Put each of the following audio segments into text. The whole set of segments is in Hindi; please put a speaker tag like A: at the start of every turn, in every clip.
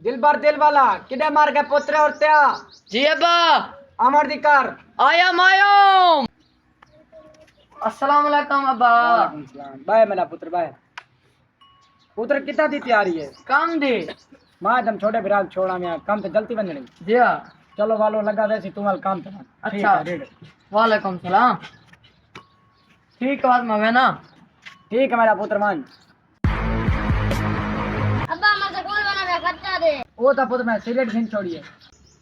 A: दिल भर दिल वाला किडे मार के पुत्र और त्या
B: जी अब्बा
A: अमर दिकार
B: आया मायो। अस्सलाम वालेकुम अब्बा।
A: बाय मेरा पुत्र बाय। पुत्र कितना दी तैयारी है
B: काम दे
A: मां तुम छोटे बिराग छोड़ा मैं काम तो जल्दी बन जणी
B: जी हाँ।
A: चलो वालो लगा वैसे तुम्हारा काम था।
B: अच्छा वालेकुम सलाम। ठीक बात मैं ना
A: ठीक है मेरा पुत्र मान।
C: अब्बा मुझे कौन बना रहा खर्चा दे।
A: वो था पुत्र मैं सिगरेट नहीं छोड़िए।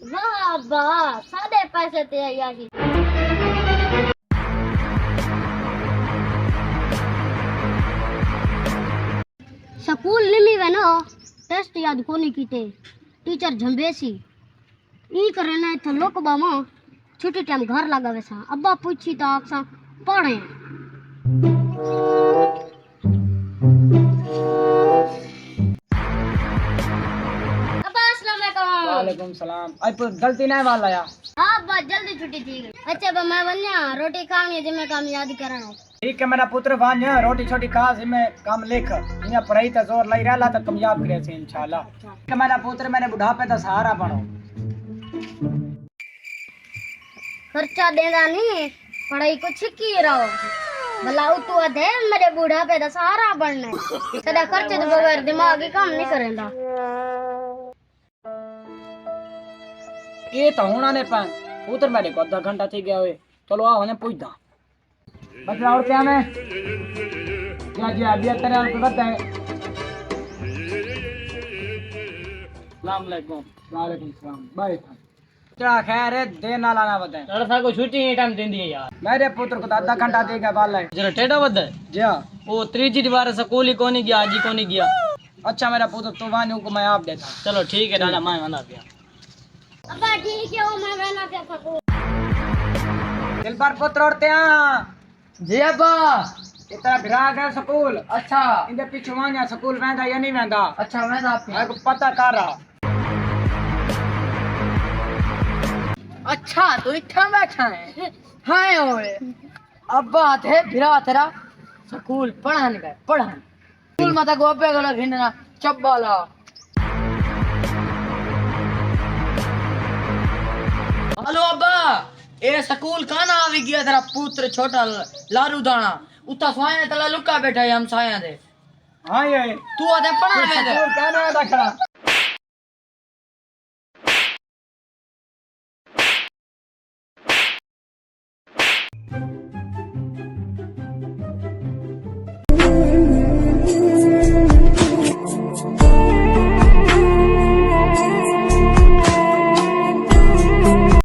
C: वाह अब्बा सादे पैसे ते यारी। स्कूल लिली वे ना टेस्ट याद कोनी कीते टीचर झंबेसी ई करे ना थ लोक बामा छुट्टी टाइम घर लगा वैसा अब्बा पूछी तो आक्सा पढ़े अब्बा अस्सलाम वालेकुम।
A: वालेकुम सलाम। आज पुत्र गलती नहीं वाला या
C: हाँ अब्बा जल्दी छुट्टी थी गई। अच्छा अब्बा मैं वन्या रोटी खानी है जिम्मे काम याद करना।
A: ठीक है मेरा पुत्र वांज रोटी छोटी खा से मैं काम लेख यहाँ पढ़ाई तो जोर लाई रहा तो कामयाब करे से इंशाल्लाह। ठीक है मेरा पुत्र मैंने बुढ़ापे का सहारा बनो।
C: खर्चा देना नहीं पढ़ाई को छिकी रहो भला तू अधे मेरे बुढ़ापे का सहारा बनना है तेरा खर्चे तो बगैर दिमाग ही काम नहीं करेंदा।
A: ये तो होना ने पान पुत्र मेरे को आधा घंटा थी गया हुए चलो आओ ने पूछदा बस और क्या मैं क्या जी अभी तेरे और को बताए। अस्सलाम वालेकुम। वालेकुम सलाम बाय तेरा खैर है देन ना लाना बताए
B: लड़सा को छुट्टी ही टाइम देंदी है यार।
A: मेरे पुत्र को तो आधा घंटा देगा वाला है
B: जरा टेढ़ा बद
A: जी हाँ।
B: वो त्रीजी दीवार स्कूल ही कोनी गया आज ही कोनी गया।
A: अच्छा मेरा पुत्र तो वानी को मैं आप देता।
B: चलो ठीक है दादा मैं वंदा पिया।
C: अब्बा ठीक है मैं रहना क्या सकूं।
A: दिल पर पुत्र और त्या
B: जी अब्बा।
A: इतना भिराग है स्कूल
B: अच्छा
A: इनके पीछे वहां स्कूल वेंदा या नहीं वेंदा
B: अच्छा मैं आप
A: मेरे को पता कर रहा।
B: अच्छा तो इतना बैठा है हाय ओए अब्बा थे भिरा तेरा स्कूल पढ़ाने गए पढ़ाने स्कूल माता को अब्बे गला घिनना चब्बाला। हेलो अब्बा ए स्कूल काना आवी गया तेरा पुत्र छोटा लारू दाना उता स्वाया तला लुका बैठा है हम साया दे।
A: हाँ ये
B: तू आते पढ़ा में
A: स्कूल कहना है खड़ा